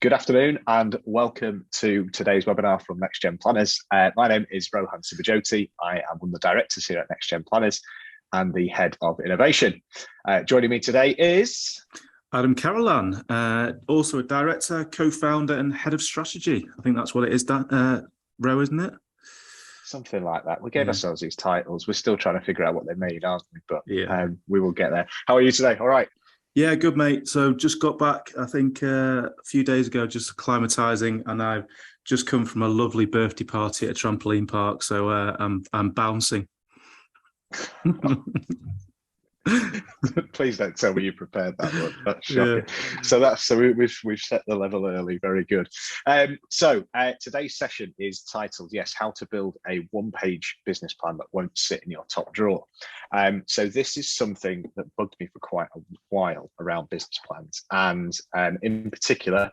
Good afternoon and welcome to today's webinar from NextGen Planners. My name is Rohan Subajoti. I am one of the directors here at NextGen Planners and the head of innovation. Joining me today is Adam Carolan, also a director, co-founder and head of strategy. I think that's what it is, Ro, isn't it? Something like that. We gave ourselves these titles. We're still trying to figure out what they mean, aren't we? But we will get there. How are you today? All right. Yeah, good, mate. So just got back, I think, a few days ago, just acclimatizing, and I've just come from a lovely birthday party at a trampoline park. So I'm bouncing. Please don't tell me you prepared that one. That's shocking. Yeah. So we've set the level early. Very good. Today's session is titled, yes, how to build a one-page business plan that won't sit in your top drawer. So this is something that bugged me for quite a while around business plans, and in particular,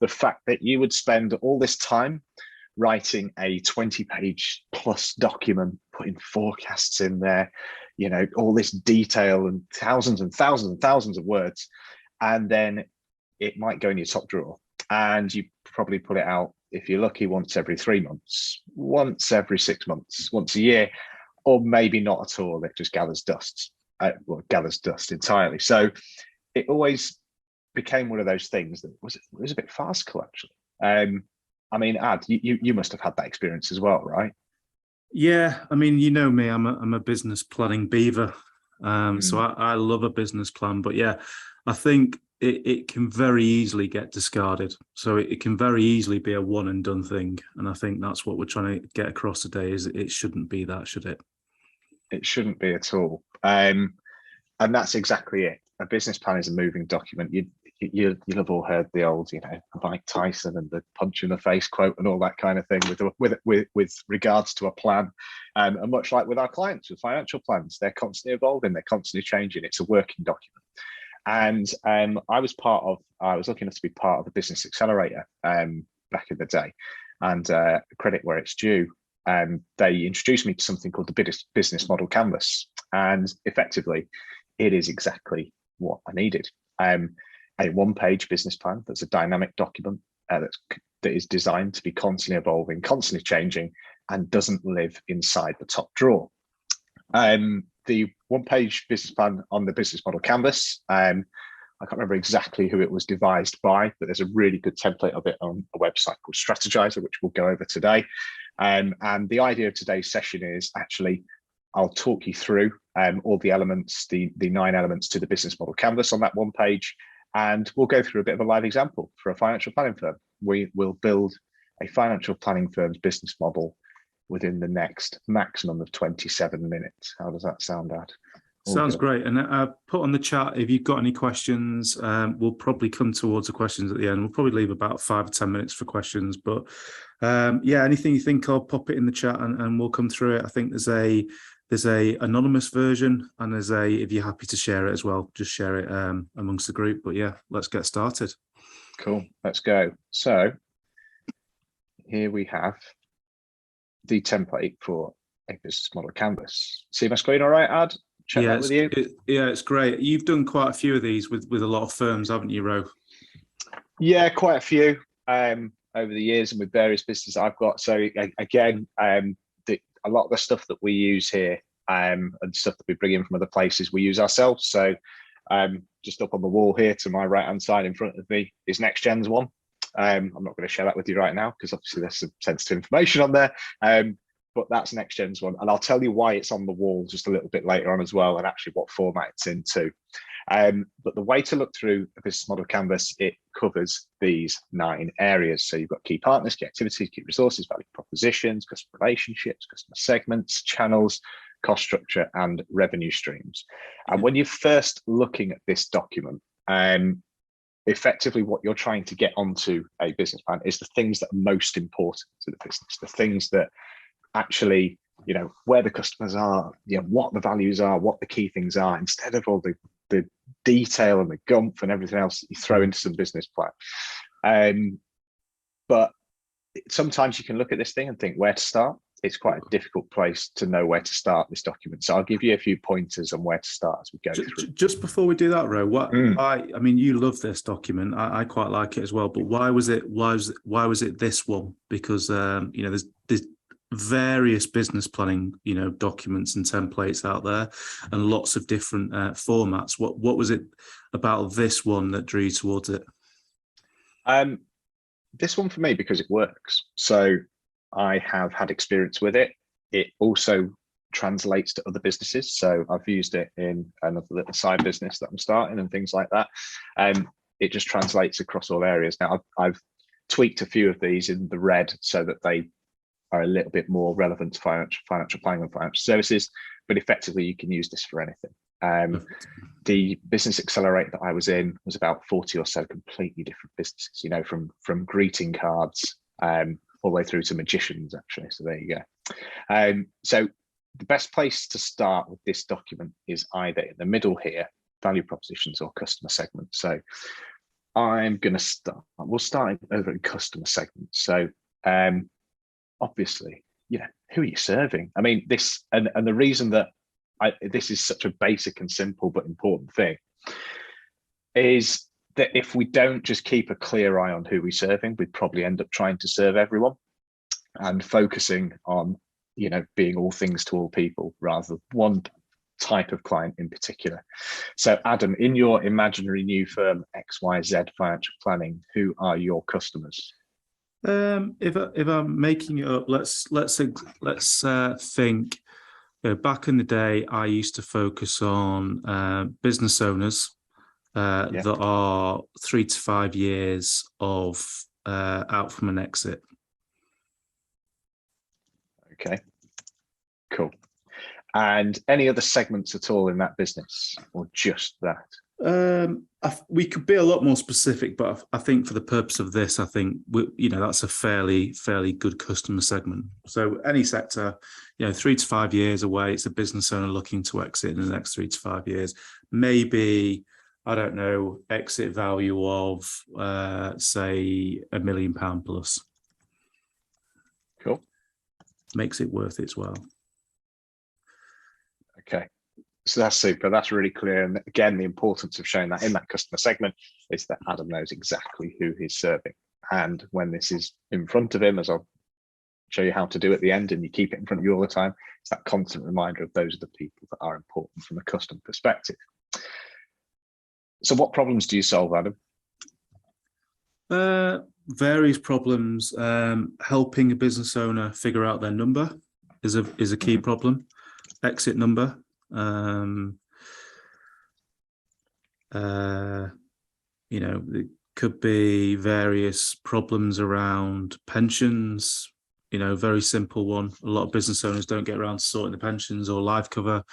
the fact that you would spend all this time writing a 20-page plus document, putting forecasts in there, you know, all this detail and thousands and thousands and thousands of words, and then it might go in your top drawer, and you probably put it out, if you're lucky, once every 3 months, once every 6 months, once a year, or maybe not at all. It just gathers dust, gathers dust entirely. So it always became one of those things that was a bit farcical, actually. I mean, Ad, you must have had that experience as well, right? Yeah, I mean, you know me, I'm a business planning beaver. So I love a business plan, but yeah, I think it can very easily get discarded. So it can very easily be a one and done thing. And I think that's what we're trying to get across today, is it shouldn't be that, should it? It shouldn't be at all. And that's exactly it. A business plan is a moving document. You'll have all heard the old, you know, Mike Tyson and the punch in the face quote and all that kind of thing with regards to a plan. And much like with our clients with financial plans, they're constantly evolving, they're constantly changing. It's a working document. And I was lucky enough to be part of the Business Accelerator back in the day, and credit where it's due. They introduced me to something called the business model canvas, and effectively, it is exactly what I needed. A one-page business plan that's a dynamic document that is designed to be constantly evolving, constantly changing, and doesn't live inside the top drawer. The one-page business plan on the business model canvas, I can't remember exactly who it was devised by, but there's a really good template of it on a website called Strategizer, which we'll go over today. And the idea of today's session is actually, I'll talk you through all the elements, the 9 elements to the business model canvas on that one page. And we'll go through a bit of a live example for a financial planning firm. We will build a financial planning firm's business model within the next maximum of 27 minutes. How does that sound, Ad? Sounds great. And put on the chat if you've got any questions. We'll probably come towards the questions at the end. We'll probably leave about 5 or 10 minutes for questions. But yeah, anything you think of, pop it in the chat and we'll come through it. I think there's a anonymous version, and there's if you're happy to share it as well, just share it amongst the group. But yeah, let's get started. Cool, let's go. So here we have the template for a business model canvas. See my screen all right, Ad? Check that with you. It's great. You've done quite a few of these with a lot of firms, haven't you, Ro? Yeah, quite a few over the years, and with various businesses I've got. So again, a lot of the stuff that we use here and stuff that we bring in from other places, we use ourselves. So just up on the wall here to my right hand side in front of me is NextGen's one. I'm not going to share that with you right now because obviously there's some sensitive information on there, but that's NextGen's one, and I'll tell you why it's on the wall just a little bit later on as well, and actually what format it's in too. But the way to look through a business model canvas, it covers these 9 areas. So you've got key partners, key activities, key resources, value propositions, customer relationships, customer segments, channels, cost structure, and revenue streams. And when you're first looking at this document, effectively what you're trying to get onto a business plan is the things that are most important to the business, the things that actually, you know, where the customers are, you know, what the values are, what the key things are, instead of all the detail and the gumph and everything else that you throw into some business plan. But sometimes you can look at this thing and think where to start. it's quite a difficult place to know where to start this document. So I'll give you a few pointers on where to start as we go through. Just before we do that, Ro, why? I mean, you love this document. I quite like it as well. But why was it this one? Because there's various business planning documents and templates out there, and lots of different formats. What was it about this one that drew you towards it? This one for me, because it works. So I have had experience with it. It also translates to other businesses. So I've used it in another little side business that I'm starting and things like that. It just translates across all areas. Now I've tweaked a few of these in the red so that they are a little bit more relevant to financial planning and financial services, but effectively you can use this for anything. The business accelerator that I was in was about 40 or so completely different businesses, from greeting cards all the way through to magicians, actually. So there you go. So the best place to start with this document is either in the middle here, value propositions, or customer segments. So we'll start over in customer segments. So obviously, who are you serving? I mean, this, and the reason that this is such a basic and simple but important thing is that if we don't just keep a clear eye on who we're serving, we'd probably end up trying to serve everyone and focusing on, being all things to all people rather than one type of client in particular. So Adam, in your imaginary new firm, XYZ Financial Planning, who are your customers? If I'm making it up, let's think. Back in the day, I used to focus on business owners that are 3 to 5 years of out from an exit. Okay, cool. And any other segments at all in that business, or just that? We could be a lot more specific, but I think for the purpose of this, I think that's a fairly good customer segment. So any sector, 3 to 5 years away, it's a business owner looking to exit in the next 3 to 5 years. Maybe, I don't know, exit value of say £1 million plus. Cool. Makes it worth it as well. Okay. So that's super. That's really clear. And again, the importance of showing that in that customer segment is that Adam knows exactly who he's serving. And when this is in front of him, as I'll show you how to do at the end, and you keep it in front of you all the time, it's that constant reminder of those are the people that are important from a customer perspective. So what problems do you solve, Adam? Various problems. Helping a business owner figure out their number is a key problem. Exit number. It could be various problems around pensions. Very simple one. A lot of business owners don't get around to sorting the pensions or life cover.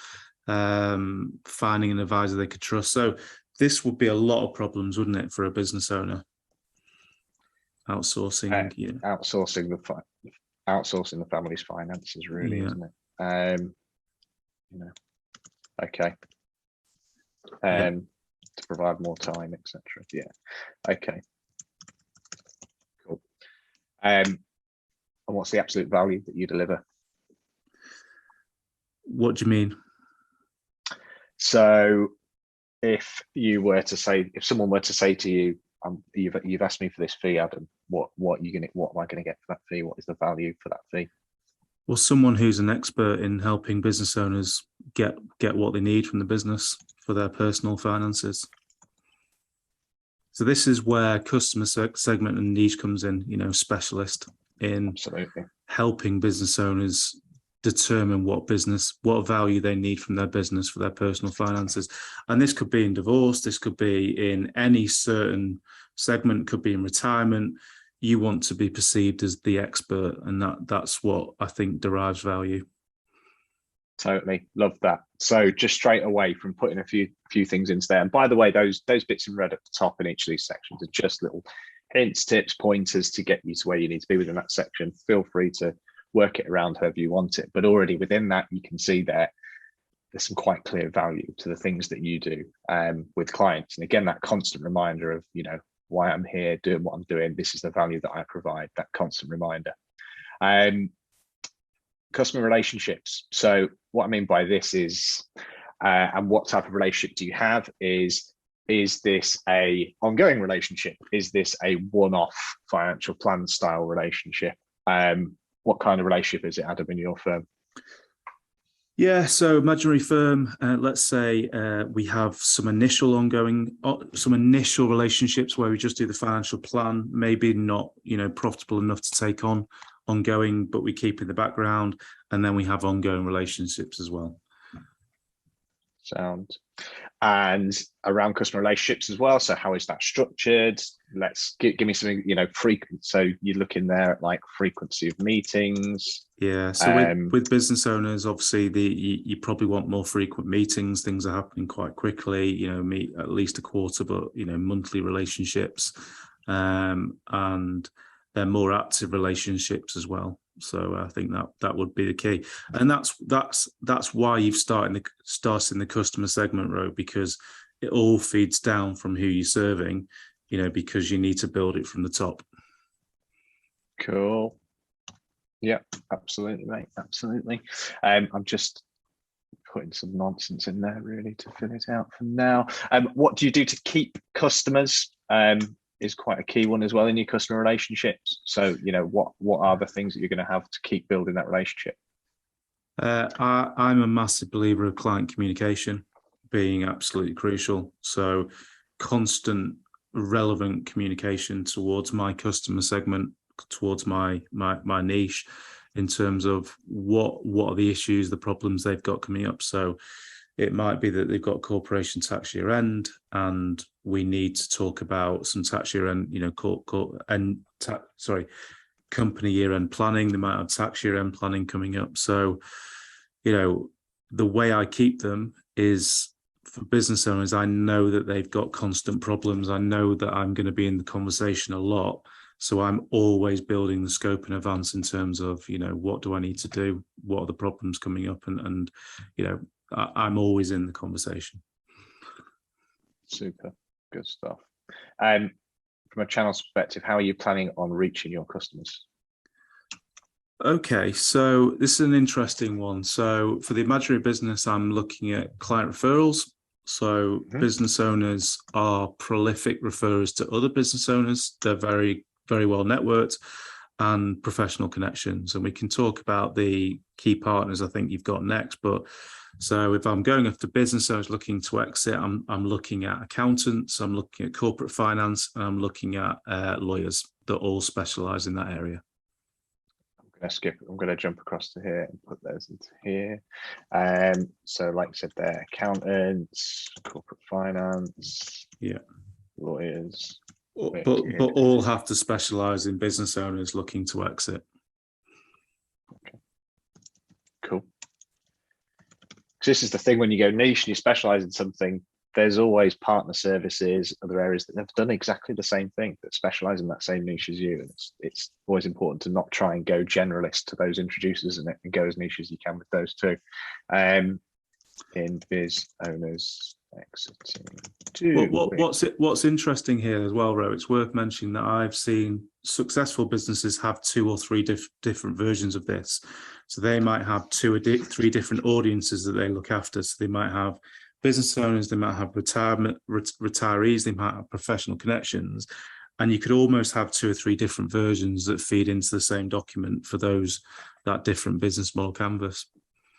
Finding an advisor they could trust. So this would be a lot of problems, wouldn't it, for a business owner? Outsourcing, outsourcing the family's finances, really, isn't it? Okay. To provide more time, etc. Yeah. Okay. Cool. And what's the absolute value that you deliver? What do you mean? So if someone were to say to you, you've asked me for this fee, Adam, what am I going to get for that fee? What is the value for that fee? Well, someone who's an expert in helping business owners get what they need from the business for their personal finances. So this is where customer segment and niche comes in, specialist in Absolutely. Helping business owners determine what value they need from their business for their personal finances. And this could be in divorce, this could be in any certain segment, could be in retirement. You want to be perceived as the expert, and that's what I think derives value. Totally love that. So just straight away from putting a few things into there. And by the way, those bits in red at the top in each of these sections are just little hints, tips, pointers to get you to where you need to be within that section. Feel free to work it around however you want it. But already within that, you can see there's some quite clear value to the things that you do with clients. And again, that constant reminder of, why I'm here, doing what I'm doing. This is the value that I provide, that constant reminder. customer relationships. So what I mean by this is, and what type of relationship do you have, is this a ongoing relationship? Is this a one-off financial plan style relationship? What kind of relationship is it, Adam, in your firm? Yeah, so imaginary firm, let's say we have some initial relationships where we just do the financial plan, maybe not, profitable enough to take on ongoing, but we keep in the background, and then we have ongoing relationships as well. Sound. And around customer relationships as well, so how is that structured? Let's give me something, frequent. So you look in there at like frequency of meetings. Yeah, so with business owners, obviously you probably want more frequent meetings. Things are happening quite quickly, meet at least a quarter, but monthly relationships, and they're more active relationships as well. So I think that would be the key, and that's why you've started in the customer segment row, because it all feeds down from who you're serving, because you need to build it from the top. Cool. Yeah, absolutely, mate. Absolutely. I'm just putting some nonsense in there really to fill it out for now. What do you do to keep customers? Is quite a key one as well in your customer relationships. So, what are the things that you're going to have to keep building that relationship? I'm a massive believer of client communication being absolutely crucial. So constant, relevant communication towards my customer segment, towards my niche, in terms of what are the issues, the problems they've got coming up. So it might be that they've got corporation tax year end, and we need to talk about some tax year end, company year end planning. They might have tax year end planning coming up. So, the way I keep them is, for business owners, I know that they've got constant problems. I know that I'm going to be in the conversation a lot. So I'm always building the scope in advance in terms of, what do I need to do? What are the problems coming up? And I'm always in the conversation. Super, good stuff. From a channel's perspective, how are you planning on reaching your customers? Okay, so this is an interesting one. So for the imaginary business, I'm looking at client referrals. So business owners are prolific referrers to other business owners. They're very, very well networked and professional connections. And we can talk about the key partners I think you've got next. But so if I'm going after business owners looking to exit, I'm looking at accountants, I'm looking at corporate finance, and I'm looking at lawyers that all specialize in that area. I'm going to jump across to here and put those into here. So like I said there, accountants, corporate finance, lawyers. But all have to specialize in business owners looking to exit. Okay. Cool. So this is the thing, when you go niche and you specialize in something, there's always partner services, other areas that have done exactly the same thing, that specialize in that same niche as you. And it's always important to not try and go generalist to those introducers and go as niche as you can with those too. In biz owners exiting. What's interesting here as well, Ro, it's worth mentioning that I've seen successful businesses have 2 or 3 different versions of this. So they might have 2 or 3 different audiences that they look after. So they might have business owners, they might have retirees, they might have professional connections, and you could almost have 2 or 3 different versions that feed into the same document for that different business model canvas.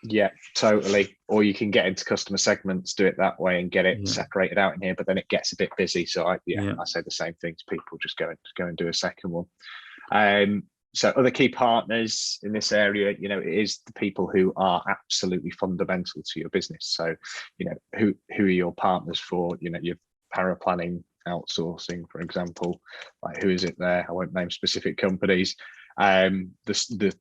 Yeah, totally. Or you can get into customer segments, do it that way, and get it separated out in here. But then it gets a bit busy. So I say the same thing to people: just go and do a second one. So other key partners in this area, it is the people who are absolutely fundamental to your business. So, who are your partners for, your paraplanning outsourcing, for example, like who is it there? I won't name specific companies. The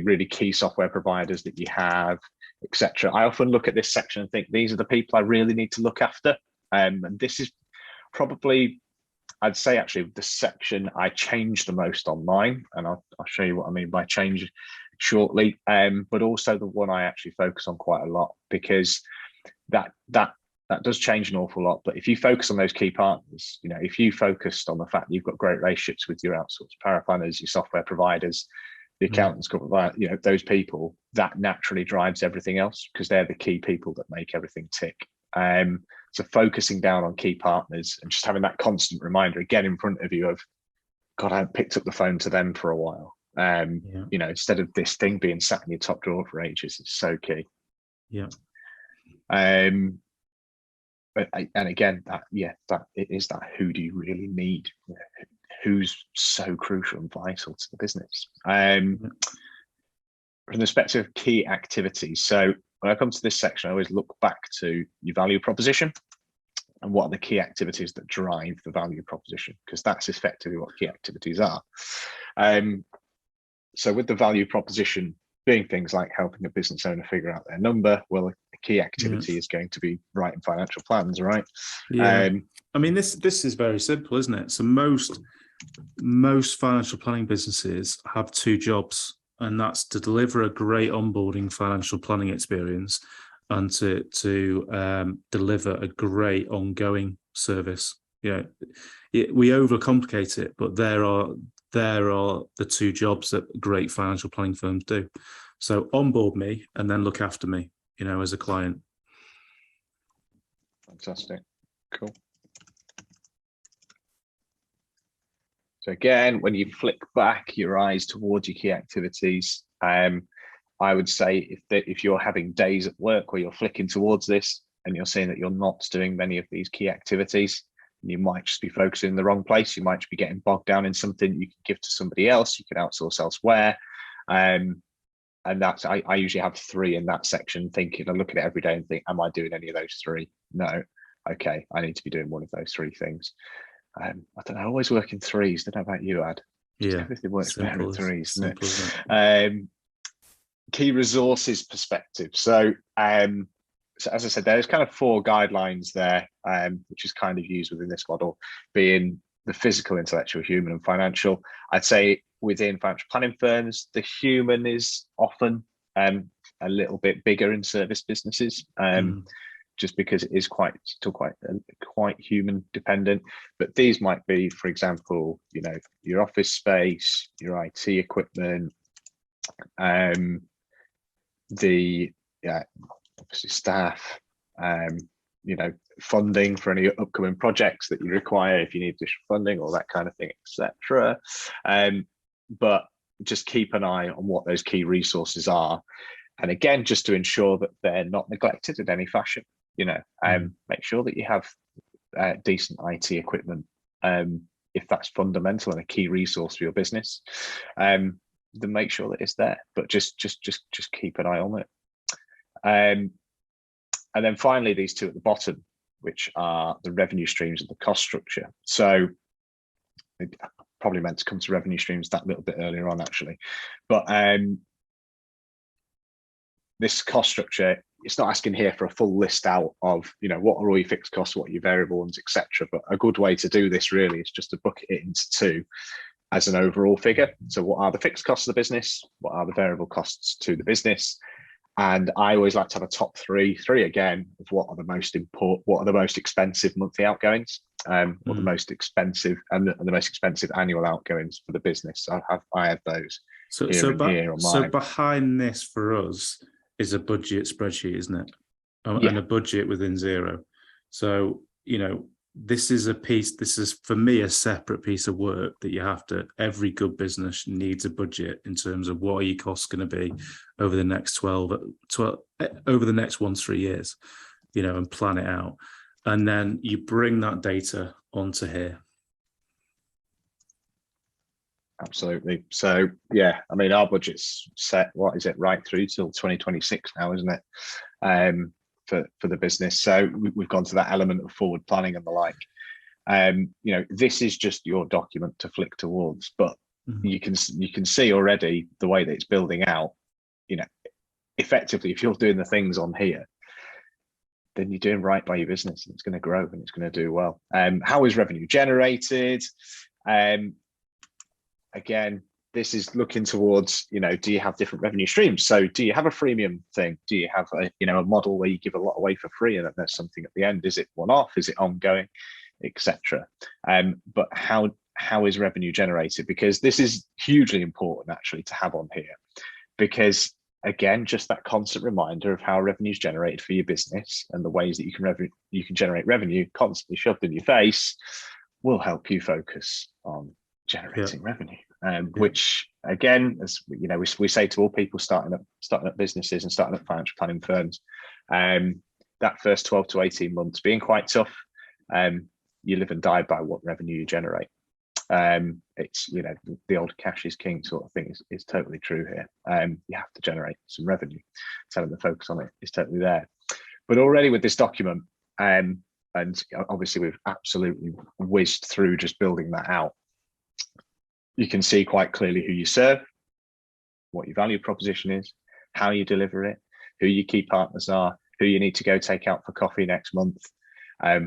really key software providers that you have, etc. I often look at this section and think these are the people I really need to look after. And this is probably, I'd say, actually the section I change the most on mine, and I'll show you what I mean by change shortly. But also the one I actually focus on quite a lot, because that does change an awful lot. But if you focus on those key partners, if you focused on the fact that you've got great relationships with your outsourced paraplanners, your software providers, the accountants, those people, that naturally drives everything else because they're the key people that make everything tick. So focusing down on key partners and just having that constant reminder again in front of you of, God, I haven't picked up the phone to them for a while. Instead of this thing being sat in your top drawer for ages, it's so key. Yeah. And again, that it is that, who do you really need? Who's so crucial and vital to the business? From the perspective of key activities. So when I come to this section, I always look back to your value proposition and what are the key activities that drive the value proposition, because that's effectively what key activities are. So with the value proposition being things like helping a business owner figure out their number, well, a key activity is going to be writing financial plans, right? Yeah. I mean, this is very simple, isn't it? So most financial planning businesses have two jobs, and that's to deliver a great onboarding financial planning experience and to deliver a great ongoing service. We overcomplicate it, but there are the two jobs that great financial planning firms do. So onboard me and then look after me, as a client. Fantastic. Cool. So again, when you flick back your eyes towards your key activities, I would say if you're having days at work where you're flicking towards this and you're seeing that you're not doing many of these key activities, you might just be focusing in the wrong place. You might just be getting bogged down in something you can give to somebody else. You can outsource elsewhere. And that's, I usually have 3 in that section, thinking, I look at it every day and think, am I doing any of those 3? No. Okay, I need to be doing one of those 3 things. I don't know, I always work in 3s. I don't know about you, Ad. Yeah, everything works better in 3s, doesn't it? Key resources perspective. So as I said, there's kind of 4 guidelines there, which is kind of used within this model, being the physical, intellectual, human, and financial. I'd say within financial planning firms, the human is often a little bit bigger in service businesses. Just because it is still quite human dependent. But these might be, for example, your office space, your IT equipment, obviously staff, funding for any upcoming projects that you require if you need additional funding, or that kind of thing, etc. But just keep an eye on what those key resources are, and again, just to ensure that they're not neglected in any fashion. Make sure that you have decent IT equipment, if that's fundamental and a key resource for your business. Then make sure that it's there, but just keep an eye on it. And then finally, these 2 at the bottom, which are the revenue streams and the cost structure. So I probably meant to come to revenue streams that little bit earlier on, actually, but this cost structure, it's not asking here for a full list out of, what are all your fixed costs, what are your variable ones, etc. But a good way to do this really is just to bucket it into 2 as an overall figure. So what are the fixed costs of the business? What are the variable costs to the business? And I always like to have a top 3 again of what are the most important, what are the most expensive monthly outgoings, or the most expensive and the most expensive annual outgoings for the business. So I have those. So behind this for us is a budget spreadsheet, isn't it? And a budget within Xero. So, this is for me a separate piece of work that every good business needs a budget in terms of what are your costs going to be over the next over the next 1 to 3 years, and plan it out. And then you bring that data onto here. Absolutely. So our budget's set, what is it, right through till 2026 now, isn't it? For the business. So we've gone to that element of forward planning and the like. This is just your document to flick towards, but you can see already the way that it's building out. Effectively, if you're doing the things on here, then you're doing right by your business, and it's going to grow and it's going to do well. How is revenue generated? Again, this is looking towards, do you have different revenue streams? So do you have a freemium thing? Do you have a model where you give a lot away for free and then there's something at the end? Is it one-off? Is it ongoing, etc.? But how how is revenue generated, because this is hugely important actually to have on here, because again, just that constant reminder of how revenue is generated for your business and the ways that you can generate revenue constantly shoved in your face will help you focus on generating revenue. Which again, as you know, we say to all people starting up businesses and starting up financial planning firms, that first 12 to 18 months being quite tough. You live and die by what revenue you generate. It's, you know, the old cash is king sort of thing is totally true here. You have to generate some revenue. Telling the focus on it is totally there. But already with this document, and obviously we've absolutely whizzed through just building that out, you can see quite clearly who you serve, what your value proposition is, how you deliver it, who your key partners are, who you need to go take out for coffee next month,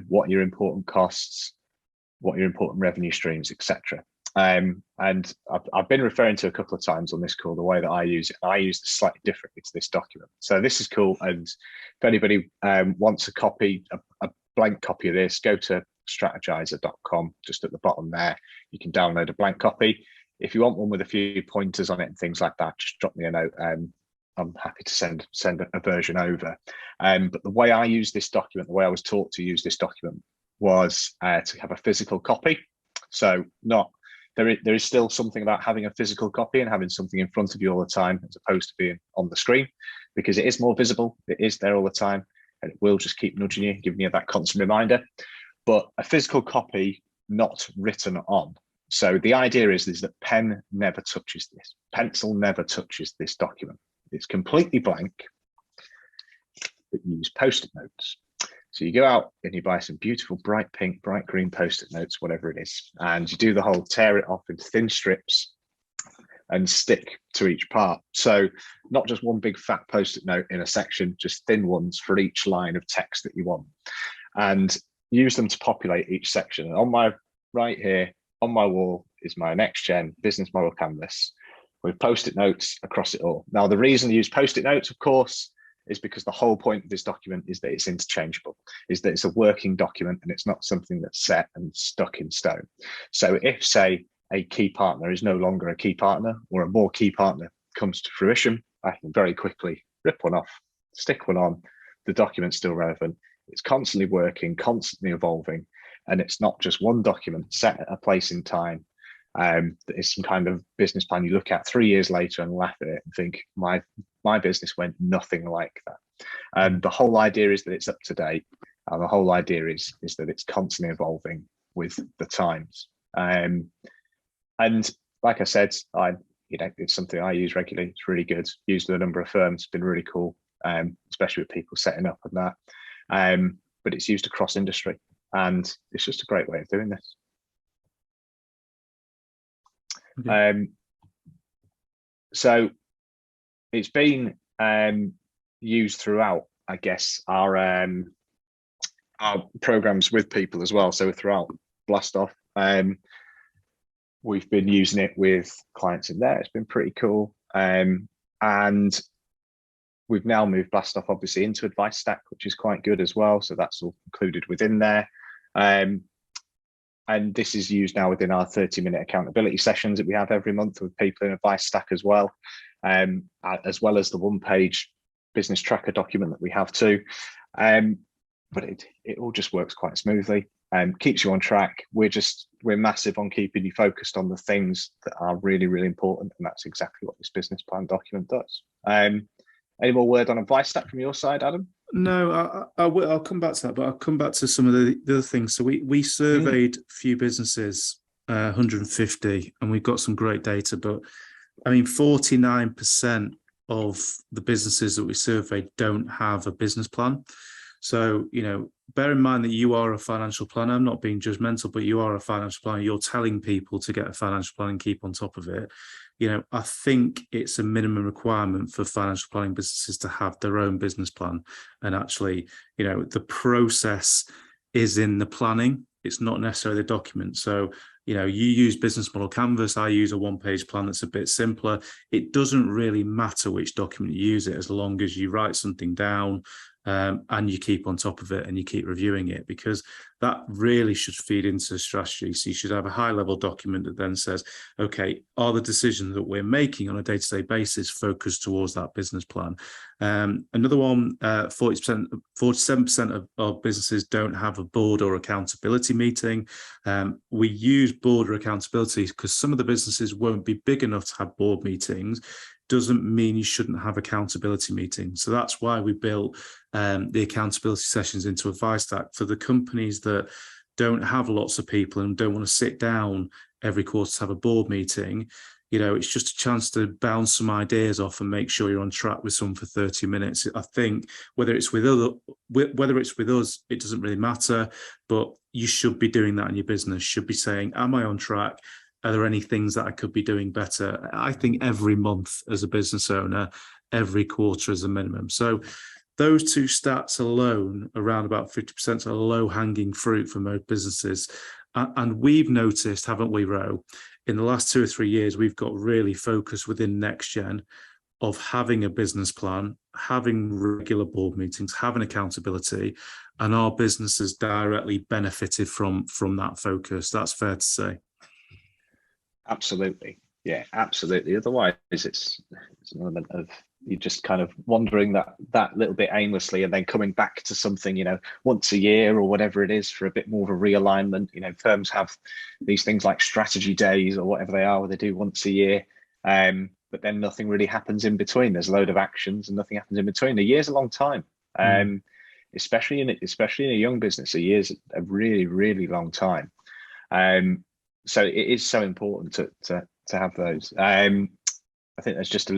what your important costs, what your important revenue streams, etc. And I've been referring to a couple of times on this call the way that I use it. I use this slightly differently to this document. So this is cool. And if anybody wants a copy, a blank copy of this, go to strategizer.com. Just at the bottom there, you can download a blank copy. If you want one with a few pointers on it and things like that, just drop me a note. I'm happy to send a version over. But the way I use this document, the way I was taught to use this document, was to have a physical copy. So there is still something about having a physical copy and having something in front of you all the time, as opposed to being on the screen, because it is more visible, it is there all the time, and it will just keep nudging you, giving you that constant reminder. But a physical copy, not written on. So the idea is that pen never touches this, pencil never touches this document. It's completely blank, but you use Post-it notes. So you go out and you buy some beautiful bright pink, bright green Post-it notes, whatever it is, and you do the whole tear it off into thin strips and stick to each part. So not just one big fat Post-it note in a section, just thin ones for each line of text that you want, and use them to populate each section. And on my right here, on my wall, is my NextGen business model canvas with Post-it notes across it all. Now, the reason I use Post-it notes, of course, is because the whole point of this document is that it's interchangeable, is that it's a working document and it's not something that's set and stuck in stone. So if, say, a key partner is no longer a key partner, or a more key partner comes to fruition, I can very quickly rip one off, stick one on, the document's still relevant, it's constantly working, constantly evolving, and it's not just one document set at a place in time. That is some kind of business plan you look at 3 years later and laugh at it and think, my business went nothing like that. And the whole idea is that it's up to date, and the whole idea is that it's constantly evolving with the times. And like I said, it's something I use regularly. It's really good. Used with a number of firms. It's been really cool, especially with people setting up and that. But it's used across industry, and it's just a great way of doing this. Okay. So it's been used throughout, I guess, our programs with people as well. So throughout Blast Off, we've been using it with clients in there. It's been pretty cool. And we've now moved Blast Off obviously into Advice Stack, which is quite good as well. So that's all included within there. And this is used now within our 30-minute accountability sessions that we have every month with people in Advice Stack as well as the one-page business tracker document that we have too. But it all just works quite smoothly and keeps you on track. We're massive on keeping you focused on the things that are really, really important, and that's exactly what this business plan document does. Any more word on Advice Stack from your side, Adam? No, I'll come back to that, but I'll come back to some of the other things. So we surveyed a few businesses, 150, and we've got some great data, but I mean, 49% of the businesses that we surveyed don't have a business plan. So, bear in mind that you are a financial planner. I'm not being judgmental, but you are a financial planner. You're telling people to get a financial plan and keep on top of it. I think it's a minimum requirement for financial planning businesses to have their own business plan. And actually, the process is in the planning. It's not necessarily the document. So You know, you use business model canvas, I use a one-page plan that's a bit simpler. It doesn't really matter which document you use it, as long as you write something down, and you keep on top of it and you keep reviewing it, because that really should feed into strategy. So you should have a high-level document that then says, okay, are the decisions that we're making on a day-to-day basis focused towards that business plan? Another one, 47% of businesses don't have a board or accountability meeting. We use board or accountability because some of the businesses won't be big enough to have board meetings. Doesn't mean you shouldn't have accountability meetings. So that's why we built the accountability sessions into Advice Stack for the companies that don't have lots of people and don't want to sit down every quarter to have a board meeting. You know, it's just a chance to bounce some ideas off and make sure you're on track with someone for 30 minutes. I think whether it's with us, it doesn't really matter, but you should be doing that in your business. Should be saying, am I on track? Are there any things that I could be doing better? I think every month as a business owner, every quarter as a minimum. So those two stats alone, around about 50%, are low-hanging fruit for most businesses. And we've noticed, haven't we, Ro, in the last 2 or 3 years, we've got really focused within NextGen of having a business plan, having regular board meetings, having accountability, and our business has directly benefited from that focus. That's fair to say. Absolutely. Yeah, absolutely. Otherwise, it's an element of you just kind of wandering that little bit aimlessly and then coming back to something, you know, once a year or whatever it is for a bit more of a realignment. You know, firms have these things like strategy days or whatever they are, where they do once a year. But then nothing really happens in between. There's a load of actions and nothing happens in between. A year's a long time. Especially in a young business, a year's a really, really long time. So it is so important to have those. I think there's just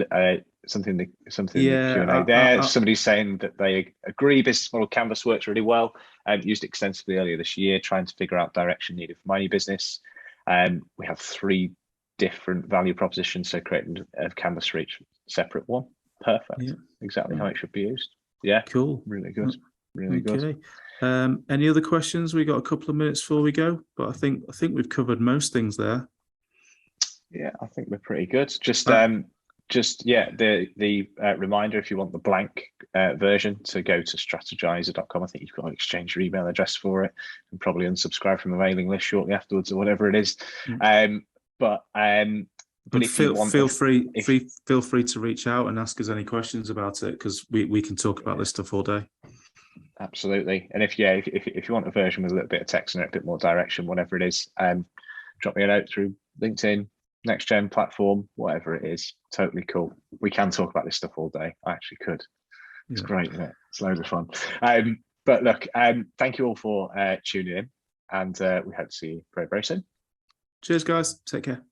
something in the Q&A there. Somebody's saying that they agree business model canvas works really well. Used it extensively earlier this year, trying to figure out direction needed for my new business. We have 3 different value propositions, so creating a canvas for each separate one. Perfect. Yeah. Exactly how it should be used. Yeah. Cool. Really good. Really good. Any other questions? We got a couple of minutes before we go, but I think we've covered most things there. Yeah, I think we're pretty good. The reminder, if you want the blank version, to go to strategizer.com. I think you've got to exchange your email address for it and probably unsubscribe from the mailing list shortly afterwards or whatever it is. But if feel free to reach out and ask us any questions about it, because we can talk about this stuff all day. Absolutely. And if you want a version with a little bit of text and a bit more direction, whatever it is, drop me a note through LinkedIn, NextGen platform, whatever it is. Totally cool. We can talk about this stuff all day. I actually could. It's great, isn't it? It's loads of fun. But look, thank you all for tuning in, and we hope to see you very, very soon. Cheers, guys. Take care.